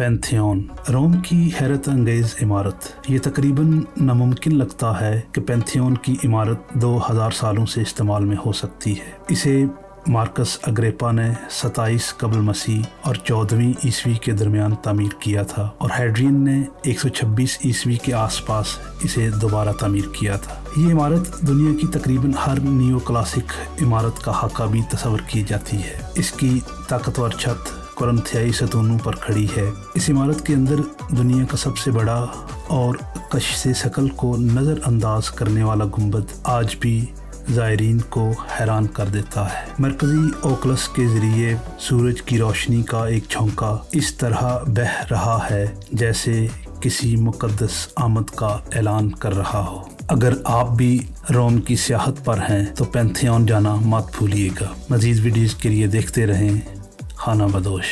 Pantheon, रोम की हैरत अंगेज इमारत। ये तकरीबन नामुमकिन लगता है कि पैंथियन की इमारत 2000 सालों से इस्तेमाल में हो सकती है। इसे मार्कस अग्रिप्पा ने 27 कबल मसीह और 14वीं ईस्वी के दरमियान तामीर किया था और हैड्रियन ने 126 ईस्वी के आसपास इसे दोबारा तामीर किया था। ये इमारत दुनिया की तकरीबन हर नियो क्लासिक इमारत का हाका भी तस्वर की जाती है। इसकी ताकतवर छत कोरिन्थियाई सतूनों पर खड़ी है। इस इमारत के अंदर दुनिया का सबसे बड़ा और कशिश शकल को नज़रअंदाज करने वाला गुंबद आज भी ज़ायरीन को हैरान कर देता है। मरकज़ी ओकलस के ज़रिए सूरज की रोशनी का एक झोंका इस तरह बह रहा है जैसे किसी मुक़द्दस आमद का ऐलान कर रहा हो। अगर आप भी रोम की सियाहत पर हैं तो पैंथियन जाना मत भूलिएगा। मज़ीद वीडियोज़ के लिए देखते रहें खाना बदोश।